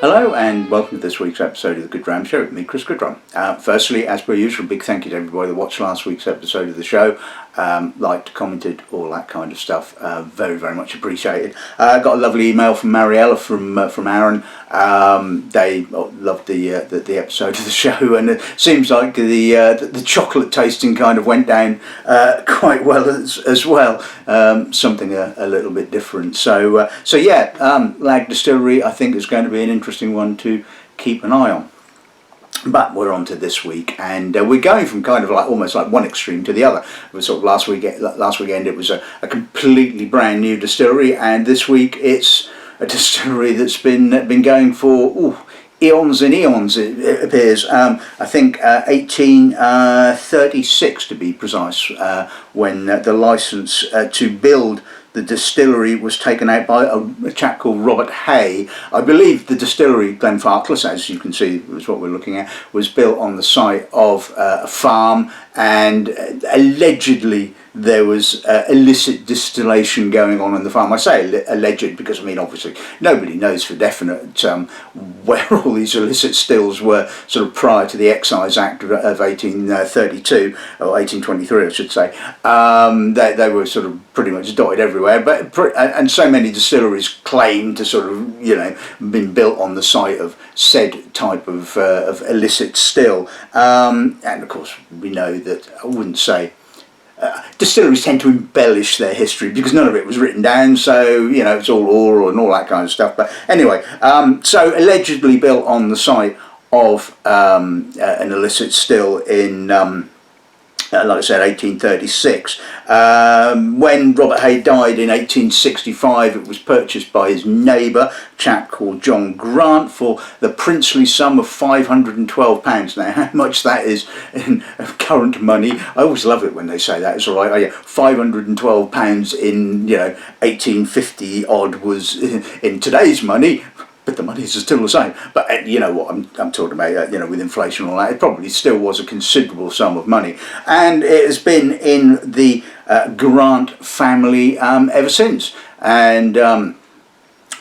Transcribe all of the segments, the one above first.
Hello and welcome to this week's episode of the Goodrum Show with me, Chris Goodrum. Firstly, as per usual, a big thank you to everybody that watched last week's episode of the show, liked, commented, all that kind of stuff. Very, very much appreciated. Got a lovely email from Mariella from Aaron. They loved the episode of the show, and it seems like the chocolate tasting kind of went down quite well as well. Something a little bit different. So yeah, Lag Distillery I think is going to be an interesting one to keep an eye on. But we're on to this week, and we're going from kind of like almost like one extreme to the other. It was sort of last weekend it was a completely brand new distillery, and this week it's a distillery that's been going for eons and eons, it appears. I think 1836 to be precise, when the license to build the distillery was taken out by a chap called Robert Hay. I believe the distillery, Glenfarclas, as you can see, was what we're looking at, was built on the site of a farm, and allegedly there was illicit distillation going on in the farm. I say alleged because, I mean, obviously nobody knows for definite where all these illicit stills were sort of prior to the Excise Act of 1832, or 1823 I should say. They were sort of pretty much dotted everywhere, and so many distilleries claim to sort of, been built on the site of said type of illicit still. And of course we know that, I wouldn't say, distilleries tend to embellish their history because none of it was written down, so it's all oral and all that kind of stuff. But anyway, so allegedly built on the site of an illicit still in like I said, 1836. When Robert Hay died in 1865, it was purchased by his neighbour, a chap called John Grant, for the princely sum of £512. Now, how much that is in current money, I always love it when they say that. It's all right. Oh, yeah, £512 in 1850 odd was in today's money. But the monies are still the same. But you know what I'm talking about, with inflation and all that, it probably still was a considerable sum of money. And it has been in the Grant family ever since. And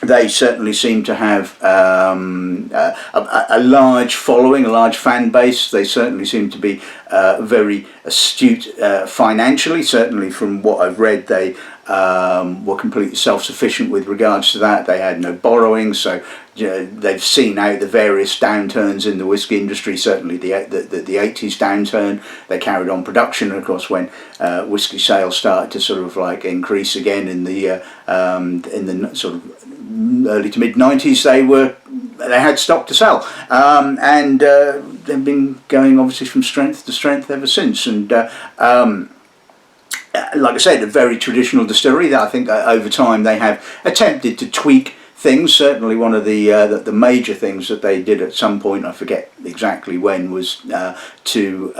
they certainly seem to have a large following, a large fan base. They certainly seem to be very astute financially. Certainly from what I've read, they were completely self-sufficient with regards to that. They had no borrowing, so they've seen out the various downturns in the whisky industry. Certainly the 80s downturn, they carried on production, and of course when whisky sales started to sort of like increase again in the sort of early to mid 90s, they had stock to sell, and they've been going obviously from strength to strength ever since. And like I said, a very traditional distillery that I think over time they have attempted to tweak things. Certainly one of the major things that they did at some point, I forget exactly when, was to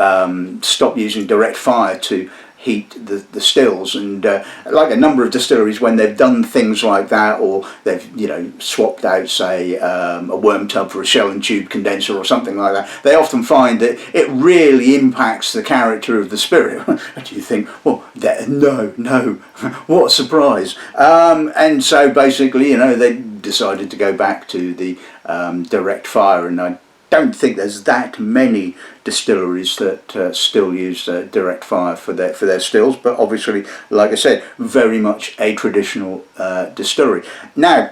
stop using direct fire to heat the stills. And like a number of distilleries, when they've done things like that, or they've swapped out, say, a worm tub for a shell and tube condenser or something like that, they often find that it really impacts the character of the spirit. And you think, well, no, what a surprise. And so basically, they decided to go back to the direct fire, and I don't think there's that many distilleries that still use direct fire for their stills, but obviously, like I said, very much a traditional distillery. Now,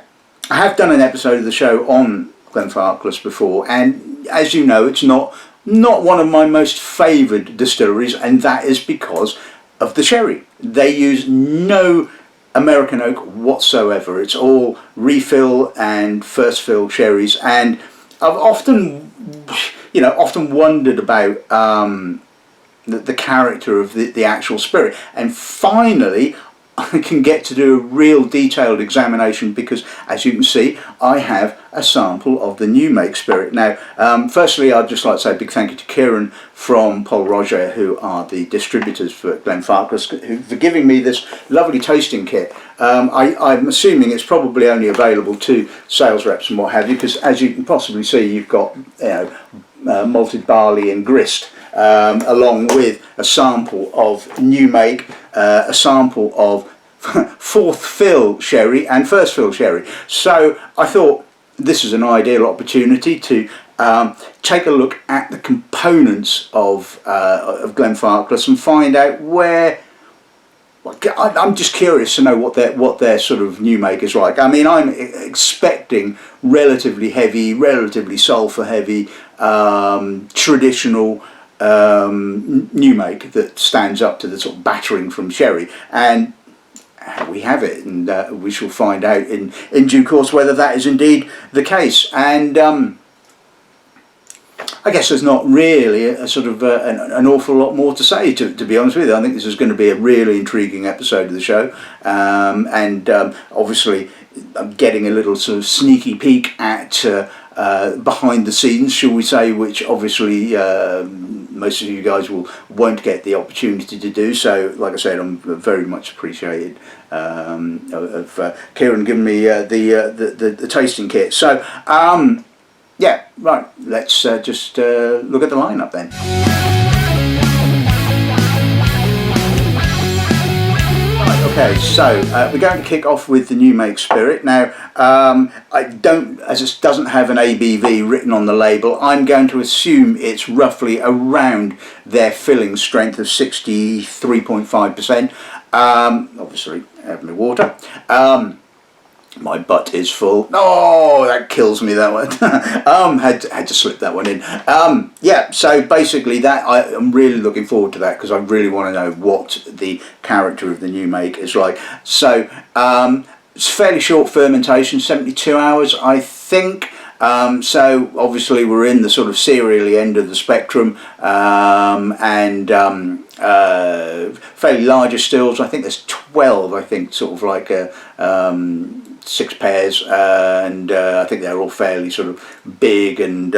I have done an episode of the show on Glenfarclas before, and as you know, it's not one of my most favoured distilleries, and that is because of the sherry. They use no American oak whatsoever. It's all refill and first fill sherries, and I've often wondered about the character of the actual spirit, and finally I can get to do a real detailed examination because, as you can see, I have a sample of the New Make Spirit. Now, firstly, I'd just like to say a big thank you to Kieran from Paul Roger, who are the distributors for Glenfarclas, for giving me this lovely tasting kit. I'm assuming it's probably only available to sales reps and what have you, because as you can possibly see, you've got malted barley and grist, along with a sample of New Make, a sample of fourth fill sherry and first fill sherry. So I thought this is an ideal opportunity to take a look at the components of Glenfarclas and find out where. I'm just curious to know what their sort of new make is like. I mean, I'm expecting relatively heavy, relatively sulphur heavy, traditional new make that stands up to the sort of battering from sherry, and we have it, and we shall find out in due course whether that is indeed the case. And I guess there's not really a sort of an awful lot more to say, to be honest with you. I think this is going to be a really intriguing episode of the show, and obviously I'm getting a little sort of sneaky peek at behind the scenes, shall we say, which obviously most of you guys won't get the opportunity to do. So, like I said, I'm very much appreciated of Kieran giving me the tasting kit. So. Yeah, right, let's just look at the lineup then. Right, okay, so we're going to kick off with the New Make Spirit. Now, as it doesn't have an ABV written on the label, I'm going to assume it's roughly around their filling strength of 63.5%. Obviously, have my water. My butt is full. Oh, that kills me, that one. Had to slip that one in. Yeah, so basically that I'm really looking forward to that, because I really want to know what the character of the new make is like. So it's fairly short fermentation, 72 hours, I think. So obviously we're in the sort of cereally end of the spectrum, and fairly larger stills. I think there's 12. I think sort of like a 6 pairs, and I think they're all fairly sort of big and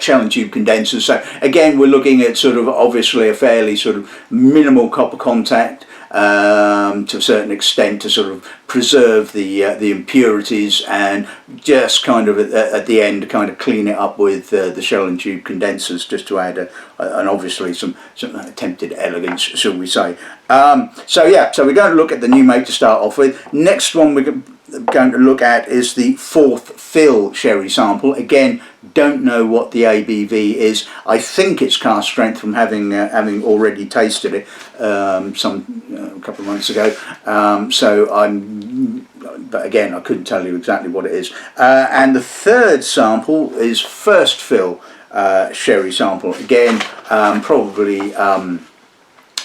shell and tube condensers. So again, we're looking at sort of obviously a fairly sort of minimal copper contact to a certain extent, to sort of preserve the impurities, and just kind of at the end kind of clean it up with the shell and tube condensers, just to add and obviously some attempted elegance, shall we say. So yeah, so we're going to look at the new make to start off with. Next one we're going to look at is the 4th fill sherry sample. Again, don't know what the ABV is. I think it's cask strength from having already tasted it a couple of months ago. But again, I couldn't tell you exactly what it is. And the 3rd sample is 1st fill sherry sample. Again, probably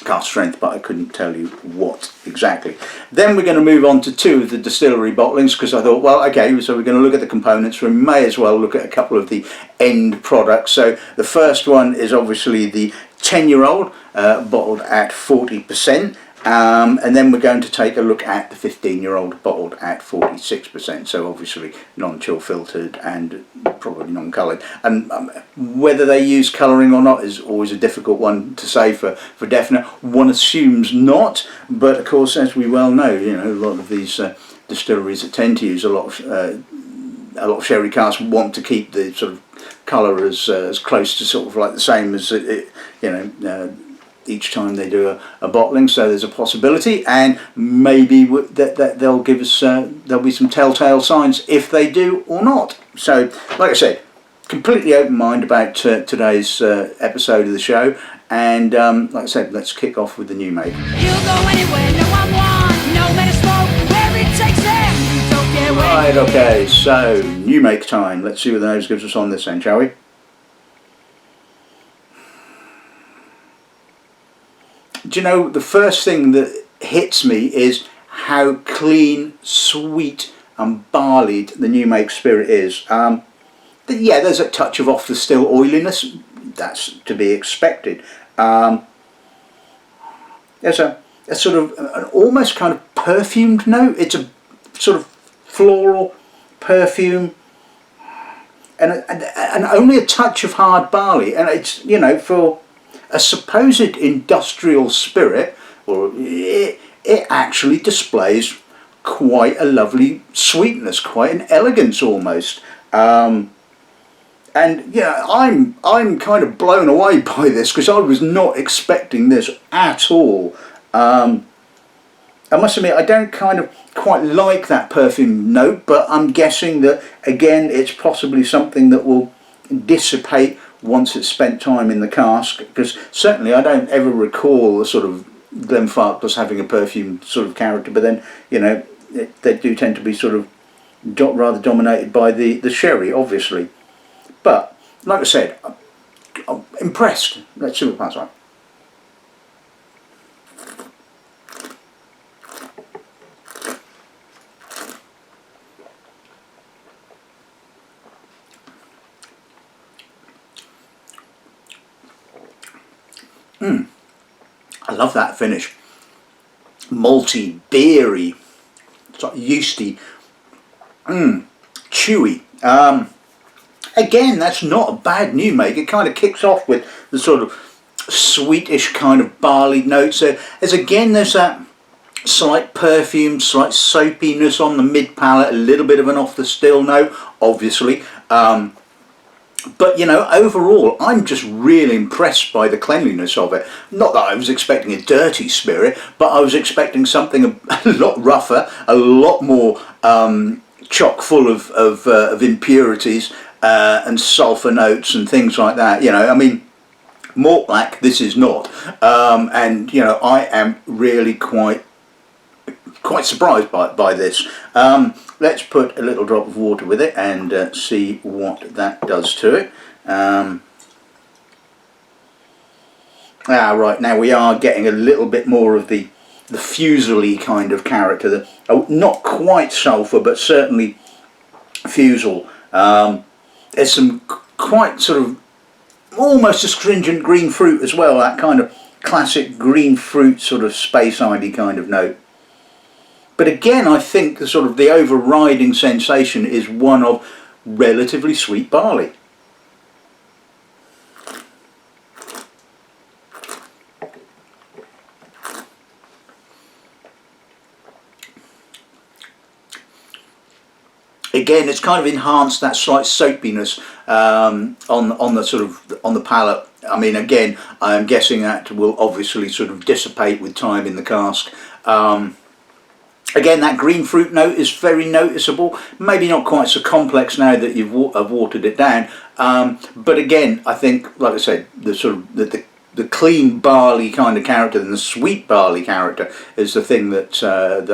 cask strength, but I couldn't tell you what exactly. Then we're going to move on to 2 of the distillery bottlings, because I thought, well, okay, so we're going to look at the components. We may as well look at a couple of the end products. So the first one is obviously the 10-year-old, bottled at 40%. And then we're going to take a look at the 15-year-old bottled at 46%. So obviously non-chill filtered and probably non-coloured. And whether they use colouring or not is always a difficult one to say for definite. One assumes not, but of course, as we well know, you know, a lot of these distilleries that tend to use a lot of sherry casks want to keep the sort of colour as close to sort of like the same as each time they do a bottling. So there's a possibility, and maybe that they'll give us there'll be some telltale signs if they do or not. So like I said, completely open mind about today's episode of the show, and like I said, let's kick off with the new make. You'll go anywhere, no one wants, no better smoke, where it takes it, don't get away. Right, okay, so new make time. Let's see what the nose gives us on this end, shall we? Do you know, the first thing that hits me is how clean, sweet and barleyed the New Make Spirit is. Yeah, there's a touch of off the still oiliness. That's to be expected. There's a sort of an almost kind of perfumed note. It's a sort of floral perfume, and only a touch of hard barley. And it's, you know, for a supposed industrial spirit, or it actually displays quite a lovely sweetness, quite an elegance almost. And yeah, I'm kind of blown away by this, because I was not expecting this at all. And I must admit, I don't kind of quite like that perfume note, but I'm guessing that, again, it's possibly something that will dissipate once it's spent time in the cask, because certainly I don't ever recall the sort of Glenfarclas having a perfume sort of character, but then, you know, they do tend to be sort of rather dominated by the sherry, obviously. But, like I said, I'm impressed. Let's see what passes on. I love that finish. Malty, beery, sort of yeasty, chewy. Again, that's not a bad new make. It kind of kicks off with the sort of sweetish kind of barley notes. So there's that slight perfume, slight soapiness on the mid palate, a little bit of an off the still note, obviously. But, you know, overall, I'm just really impressed by the cleanliness of it. Not that I was expecting a dirty spirit, but I was expecting something a lot rougher, a lot more chock full of impurities and sulphur notes and things like that. You know, I mean, malt black, this is not. And, you know, I am really quite surprised by this. Let's put a little drop of water with it and see what that does to it. Right, now we are getting a little bit more of the fusel-y kind of character. Not quite sulphur, but certainly fusel. There's some quite sort of almost astringent green fruit as well, that kind of classic green fruit sort of space-ivy kind of note. But again, I think the overriding sensation is one of relatively sweet barley. Again, it's kind of enhanced that slight soapiness on the palate. I mean, again, I'm guessing that will obviously sort of dissipate with time in the cask. Again, that green fruit note is very noticeable. Maybe not quite so complex now that you've watered it down. But again, I think, like I said, the clean barley kind of character and the sweet barley character is the thing that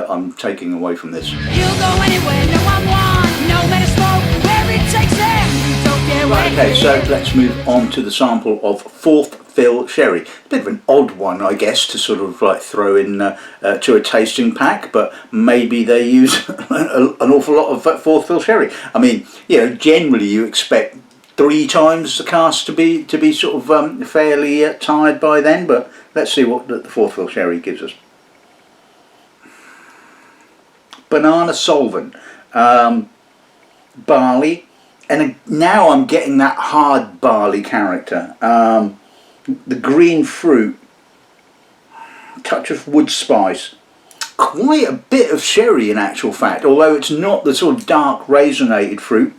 I'm taking away from this. You'll go anywhere, no one wants, no matter smoke, where it takes them. Don't get Right, okay, so let's move on to the sample of fourth fill sherry. A bit of an odd one, I guess, to sort of like throw in to a tasting pack, but maybe they use an awful lot of fourth fill sherry. I mean, you know, generally you expect 3 times the cask to be sort of fairly tired by then, but let's see what the fourth fill sherry gives us. Banana solvent, barley, and now I'm getting that hard barley character. The green fruit, touch of wood spice, quite a bit of sherry in actual fact, although it's not the sort of dark raisinated fruit,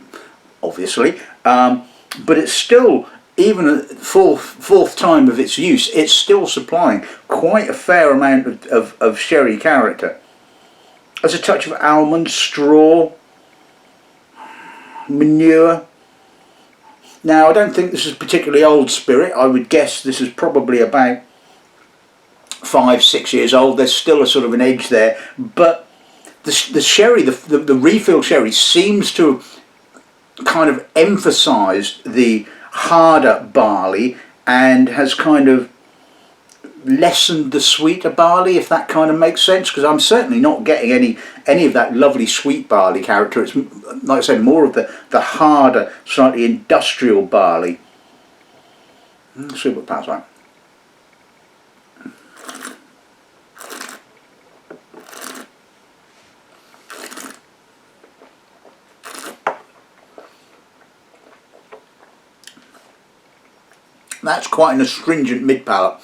obviously, but it's still, even at fourth time of its use, it's still supplying quite a fair amount of sherry character. There's a touch of almond, straw, manure. Now, I don't think this is particularly old spirit. I would guess this is probably about 5-6 years old. There's still a sort of an edge there, but the sherry, the refill sherry, seems to have kind of emphasised the harder barley and has kind of lessened the sweeter barley, if that kind of makes sense, because I'm certainly not getting any of that lovely sweet barley character. It's, like I said, more of the harder, slightly industrial barley. Let's see what that's like. That's quite an astringent mid palate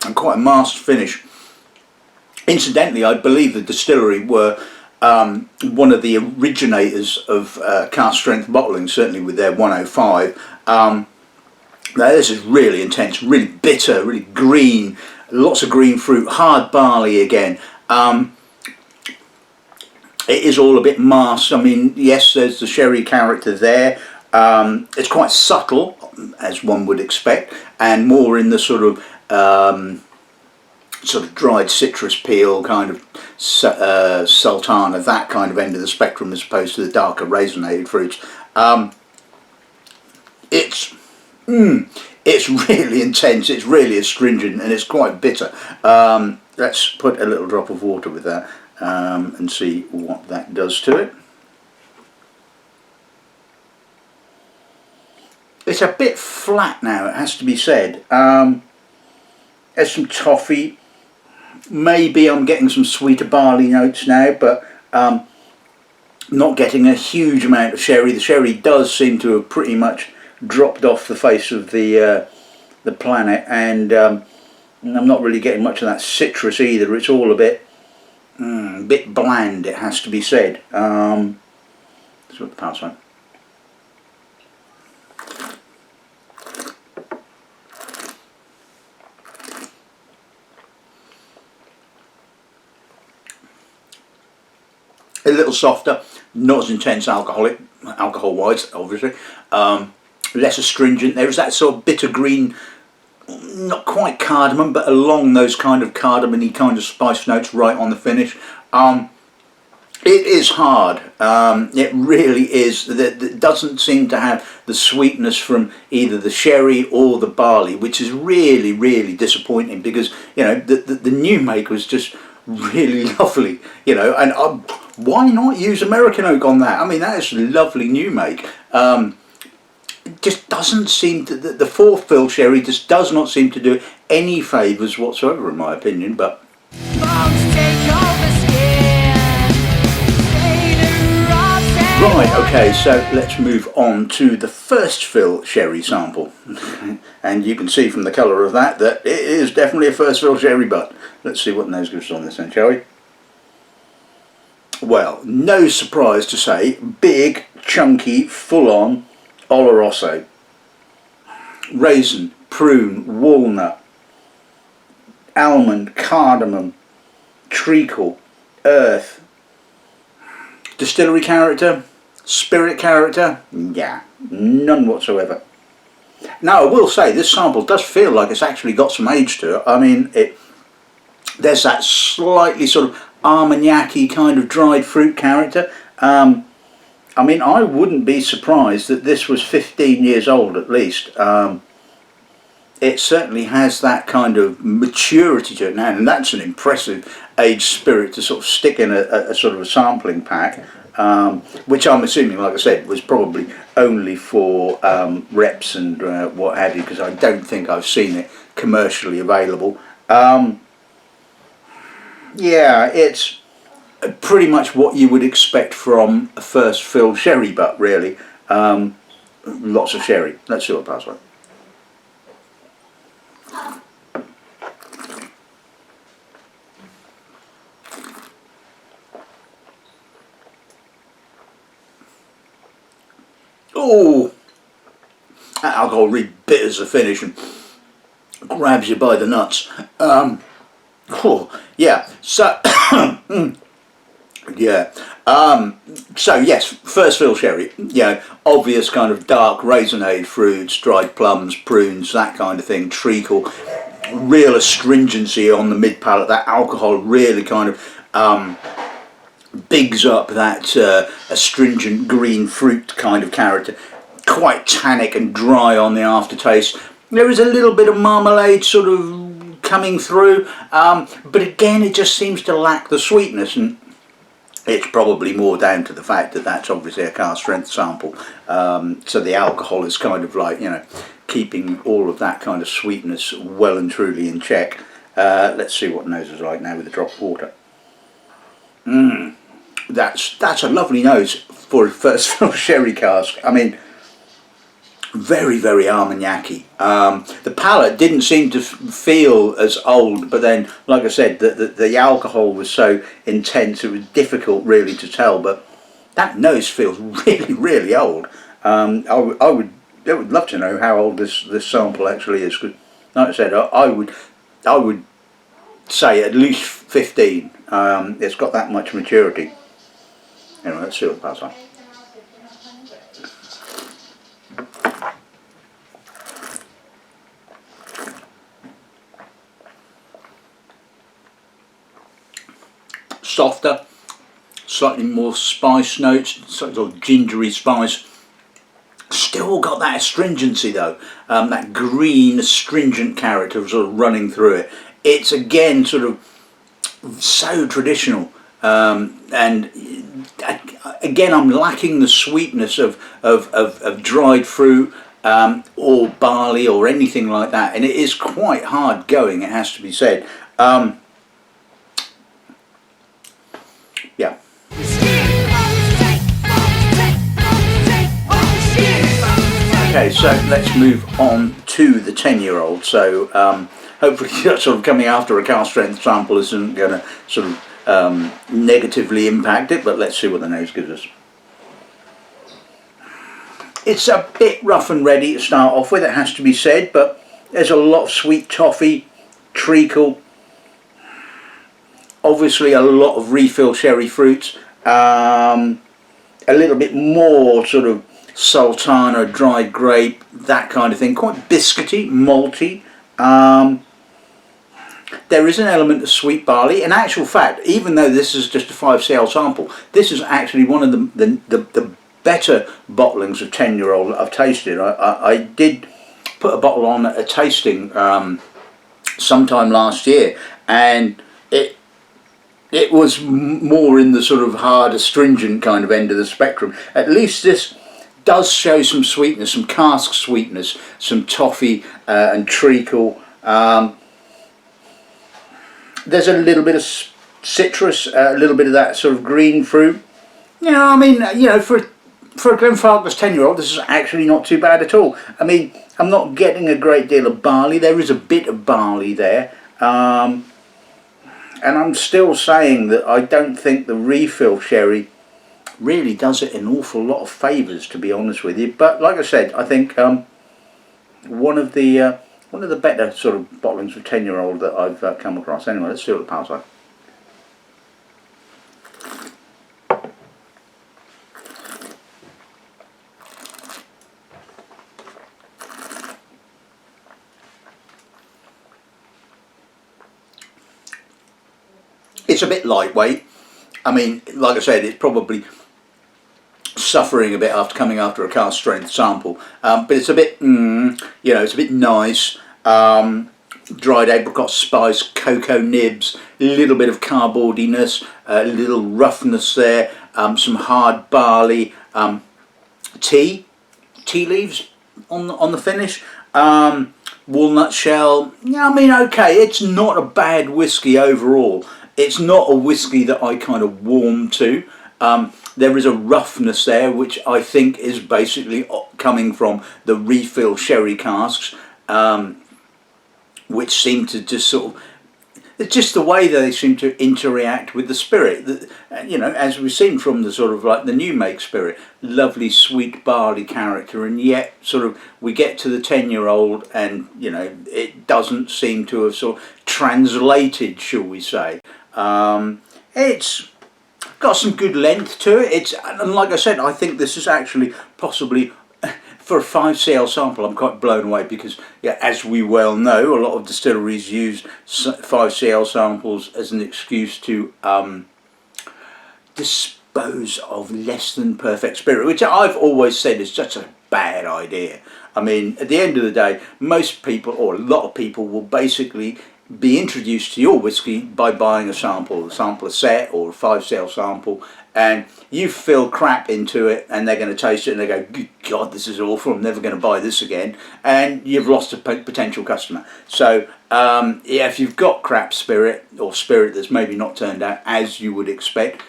and quite a masked finish. Incidentally, I believe the distillery were one of the originators of cask strength bottling, certainly with their 105. Now this is really intense, really bitter, really green, lots of green fruit, hard barley again. It is all a bit masked. I mean, yes, there's the sherry character there. It's quite subtle, as one would expect, and more in the sort of dried citrus peel kind of sultana, that kind of end of the spectrum, as opposed to the darker raisinated fruits. It's really intense. It's really astringent, and it's quite bitter. Let's put a little drop of water with that and see what that does to it. It's a bit flat now, it has to be said. There's some toffee. Maybe I'm getting some sweeter barley notes now, but not getting a huge amount of sherry. The sherry does seem to have pretty much dropped off the face of the planet, and I'm not really getting much of that citrus either. It's all a bit bland, it has to be said. That's what the power's on. A little softer, not as intense alcohol-wise, obviously. Less astringent. There is that sort of bitter green, not quite cardamom, but along those kind of cardamom-y kind of spice notes right on the finish. It is hard. It really is. It doesn't seem to have the sweetness from either the sherry or the barley, which is really, really disappointing, because, you know, the new make was just really lovely, you know, and why not use American oak on that? I mean, that is a lovely new make. It just doesn't seem to, the fourth fill sherry just does not seem to do any favours whatsoever, in my opinion. But right, okay, so let's move on to the first fill sherry sample. And you can see from the colour of that it is definitely a first fill sherry butt. Let's see what nose gives on this then, shall we? Well, no surprise to say, big, chunky, full-on Oloroso. Raisin, prune, walnut, almond, cardamom, treacle, earth. Distillery character, spirit character, yeah, none whatsoever. Now, I will say, this sample does feel like it's actually got some age to it. I mean, there's that slightly sort of Armagnac-y kind of dried fruit character. I mean, I wouldn't be surprised that this was 15 years old at least. It certainly has that kind of maturity to it now, and that's an impressive aged spirit to sort of stick in a sort of a sampling pack, which I'm assuming, like I said, was probably only for reps and what have you, because I don't think I've seen it commercially available. Yeah, it's pretty much what you would expect from a first fill sherry butt, really. Lots of sherry. Let's see what it passes like. Oh, that alcohol really bitters the finish and grabs you by the nuts. Oh, yeah, so yeah, so yes, first fill sherry, you know, obvious kind of dark raisinade fruits, dried plums, prunes, that kind of thing, treacle, real astringency on the mid palate. That alcohol really kind of bigs up that astringent green fruit kind of character, quite tannic and dry on the aftertaste. There is a little bit of marmalade sort of coming through, but again it just seems to lack the sweetness, and it's probably more down to the fact that that's obviously a cask strength sample, so the alcohol is kind of like, you know, keeping all of that kind of sweetness well and truly in check. Let's see what nose is like now with a drop of water. That's a lovely nose for a first fill sherry cask. I mean, very, very Armagnac-y. The palate didn't seem to feel as old, but then, like I said, the alcohol was so intense it was difficult really to tell, but that nose feels really, really old. I would love to know how old this sample actually is, because, like I said, I would say at least 15. It's got that much maturity. Anyway, let's see what the pals are. Softer, slightly more spice notes, sort of gingery spice. Still got that astringency though, that green astringent character sort of running through it. It's again sort of so traditional, and again I'm lacking the sweetness of dried fruit or barley or anything like that, and it is quite hard going, it has to be said. Yeah. Okay, so let's move on to the 10-year-old. So hopefully sort of coming after a cask strength sample isn't going to sort of negatively impact it, but let's see what the nose gives us. It's a bit rough and ready to start off with, it has to be said, but there's a lot of sweet toffee, treacle, obviously a lot of refill sherry fruits, a little bit more sort of sultana, dried grape, that kind of thing, quite biscuity, malty. There is an element of sweet barley. In actual fact, even though this is just a 5cl sample, this is actually one of the better bottlings of 10-year-old that I've tasted. I did put a bottle on at a tasting sometime last year, and it was more in the sort of hard astringent kind of end of the spectrum. At least this does show some sweetness, some cask sweetness, some toffee and treacle. There's a little bit of citrus, a little bit of that sort of green fruit. You know, I mean, you know, for a Glenfarclas 10-year-old, this is actually not too bad at all. I mean, I'm not getting a great deal of barley. There is a bit of barley there. And I'm still saying that I don't think the refill sherry really does it an awful lot of favours, to be honest with you. But like I said, I think one of the better sort of bottlings of 10-year-old that I've come across. Anyway, let's see what the pals like. It's a bit lightweight. I mean, like I said, it's probably suffering a bit after coming after a cask strength sample, but it's a bit, you know, it's a bit nice. Dried apricot spice, cocoa nibs, a little bit of cardboardiness, a little roughness there, some hard barley, tea leaves on the finish. Walnut shell. Yeah, I mean, okay, it's not a bad whiskey overall. It's not a whiskey that I kind of warm to. There is a roughness there, which I think is basically coming from the refill sherry casks, which seem to just sort of, it's just the way they seem to interact with the spirit. You know, as we've seen from the sort of like the New Make Spirit, lovely sweet barley character, and yet sort of we get to the 10-year-old and, you know, it doesn't seem to have sort of translated, shall we say. It's got some good length to it. And like I said, I think this is actually possibly, for a 5cl sample, I'm quite blown away because, yeah, as we well know, a lot of distilleries use 5cl samples as an excuse to dispose of less than perfect spirit, which I've always said is such a bad idea. I mean, at the end of the day, most people, or a lot of people, will basically be introduced to your whiskey by buying a sample set or a 5cl sample, and you fill crap into it and they're going to taste it and they go, good God, this is awful, I'm never going to buy this again, and you've lost a potential customer. So yeah, if you've got crap spirit, or spirit that's maybe not turned out as you would expect,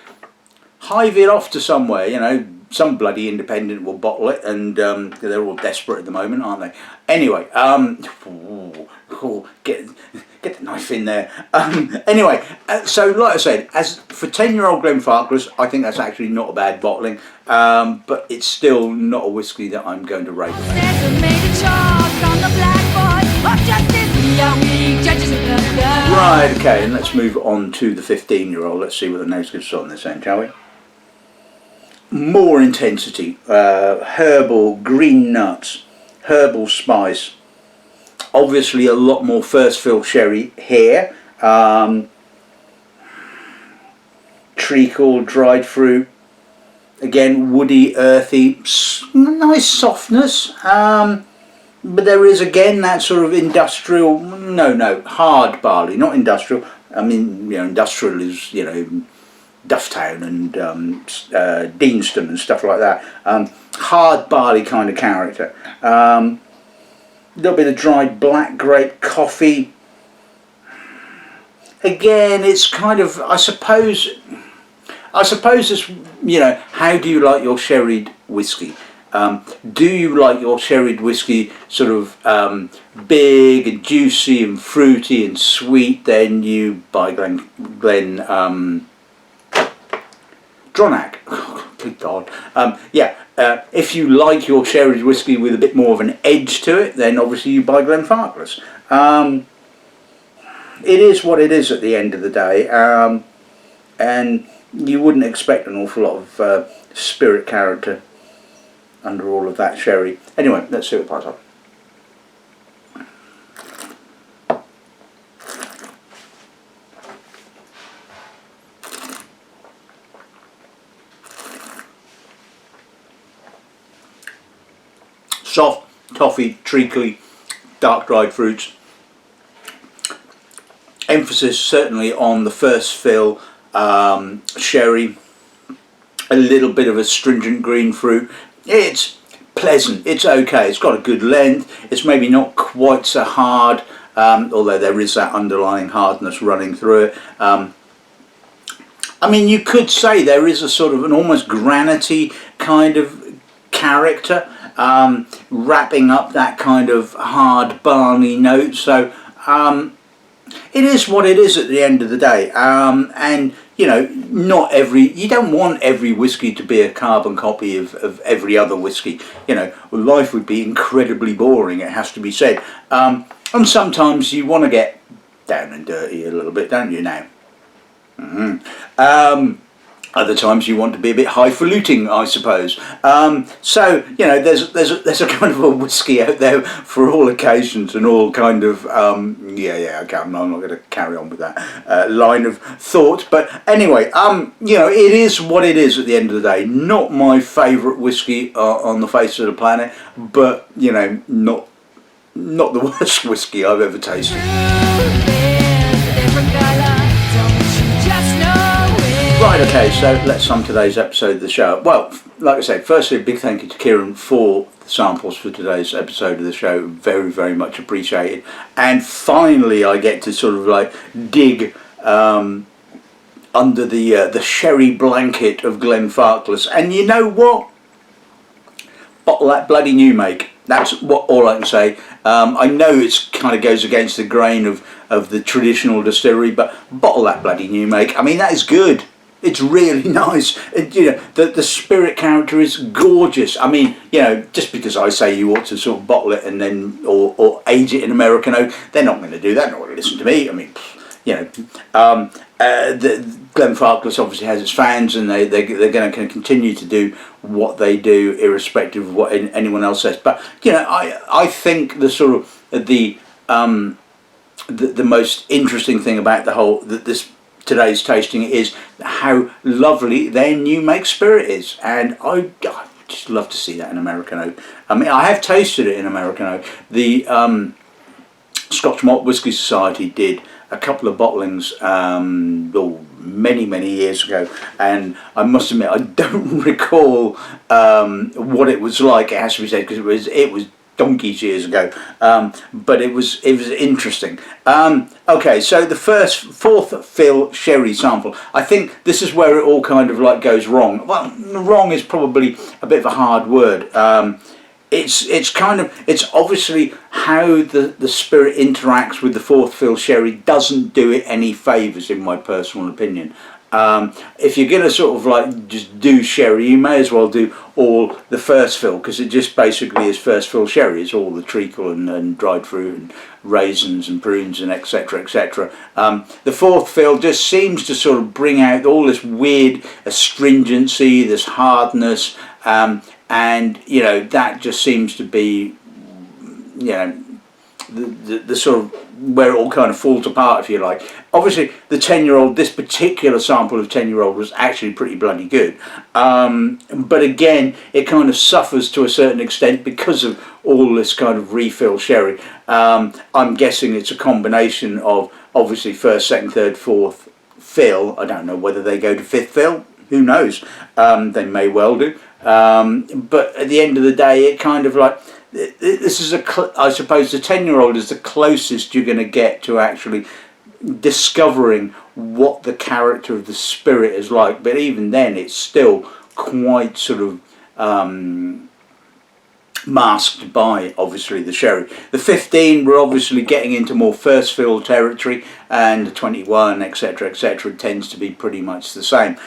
hive it off to somewhere, you know, some bloody independent will bottle it, and they're all desperate at the moment, aren't they? Anyway, get the knife in there. Anyway, so like I said, as for 10-year-old Glenfarclas, I think that's actually not a bad bottling, but it's still not a whiskey that I'm going to rate. Right, okay, and let's move on to the 15-year-old. Let's see what the nose gives us on this end, shall we? more intensity, herbal, green nuts, herbal spice. Obviously a lot more first fill sherry here. Treacle, dried fruit. Again, woody, earthy, nice softness. But there is again that sort of industrial, hard barley, not industrial. I mean, industrial is, Dufftown and Deanston and stuff like that. Hard barley kind of character. A little bit of dried black grape coffee. Again, it's kind of, I suppose it's, how do you like your sherried whiskey? Do you like your sherried whiskey sort of big and juicy and fruity and sweet? Then you buy Glen Dronach. Oh, good God. If you like your sherried whiskey with a bit more of an edge to it, then obviously you buy Glenfarclas. It is what it is at the end of the day, and you wouldn't expect an awful lot of spirit character under all of that sherry. Anyway, let's see what pies up. Soft, toffee, treacly, dark dried fruits. Emphasis certainly on the first fill sherry. A little bit of astringent green fruit. It's pleasant, it's okay, it's got a good length, it's maybe not quite so hard, although there is that underlying hardness running through it. I mean, you could say there is a sort of an almost granity kind of character, wrapping up that kind of hard barley note, so it is what it is at the end of the day, and you don't want every whiskey to be a carbon copy of every other whiskey. Life would be incredibly boring, it has to be said. And sometimes you want to get down and dirty a little bit, don't you now? Other times you want to be a bit highfalutin, I suppose. So there's a kind of a whiskey out there for all occasions and all kind of okay, I'm not going to carry on with that line of thought. But anyway, it is what it is at the end of the day. Not my favourite whiskey on the face of the planet, but not the worst whiskey I've ever tasted. Right, okay, so let's sum today's episode of the show. Well, like I said, firstly, a big thank you to Kieran for the samples for today's episode of the show. Very, very much appreciated. And finally, I get to sort of like dig under the sherry blanket of Glenfarclas. And you know what? Bottle that bloody New Make. That's all I can say. I know it kind of goes against the grain of the traditional distillery, but bottle that bloody New Make. I mean, that is good. It's really nice. The spirit character is gorgeous. I mean, just because I say you ought to sort of bottle it and then or age it in American oak, they're not going to do that. They're not going to listen to me. I mean, the Glenfarclas obviously has its fans, and they're going to continue to do what they do, irrespective of what anyone else says. But I think the sort of the most interesting thing about the whole today's tasting is how lovely their New Make Spirit is, and I just love to see that in American oak. I mean, I have tasted it in American oak. The Scotch Malt Whisky Society did a couple of bottlings many years ago, and I must admit I don't recall what it was like, it has to be said, because it was donkeys years ago, but it was interesting. Okay, so the fourth fill sherry sample, I think this is where it all kind of like goes wrong. Well, wrong is probably a bit of a hard word. It's obviously how the spirit interacts with the fourth fill sherry doesn't do it any favours, in my personal opinion. If you're going to sort of like just do sherry, you may as well do all the first fill, because it just basically is first fill sherry. It's all the treacle and dried fruit and raisins and prunes and etc, etc. The fourth fill just seems to sort of bring out all this weird astringency, this hardness, and you know, that just seems to be, you know, the sort of where it all kind of falls apart, if you like. Obviously the 10-year-old, this particular sample of 10-year-old was actually pretty bloody good, but again it kind of suffers to a certain extent because of all this kind of refill sherry. I'm guessing it's a combination of obviously first, second, third, fourth fill. I don't know whether they go to fifth fill, who knows, they may well do, but at the end of the day it kind of like, this is I suppose the 10-year-old is the closest you're going to get to actually discovering what the character of the spirit is like, but even then it's still quite sort of masked by obviously the sherry. The 15, we're obviously getting into more first fill territory, and the 21, etc, etc, tends to be pretty much the same.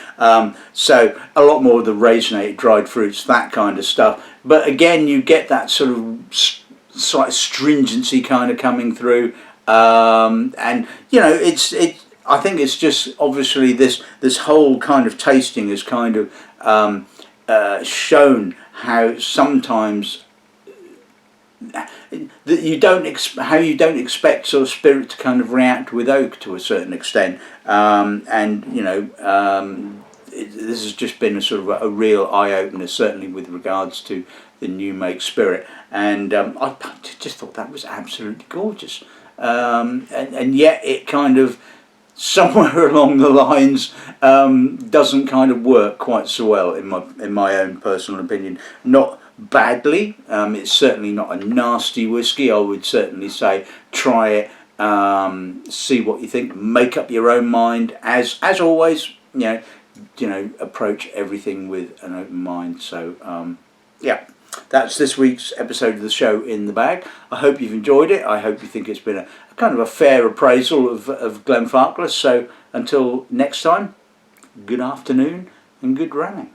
So a lot more of the raisinated dried fruits, that kind of stuff, but again you get that sort of slight stringency kind of coming through, and you know, I think it's just obviously this whole kind of tasting is kind of shown how sometimes that you don't expect sort of spirit to kind of react with oak to a certain extent, and you know, this has just been a sort of a real eye-opener, certainly with regards to the New Make Spirit, and I just thought that was absolutely gorgeous, and yet it kind of somewhere along the lines doesn't kind of work quite so well in my own personal opinion. Not badly, it's certainly not a nasty whiskey. I would certainly say try it, see what you think, make up your own mind, as always, you know, approach everything with an open mind. So yeah, that's this week's episode of the show in the bag. I hope you've enjoyed it. I hope you think it's been a kind of a fair appraisal of Glenfarclas. So until next time, good afternoon and good ramming.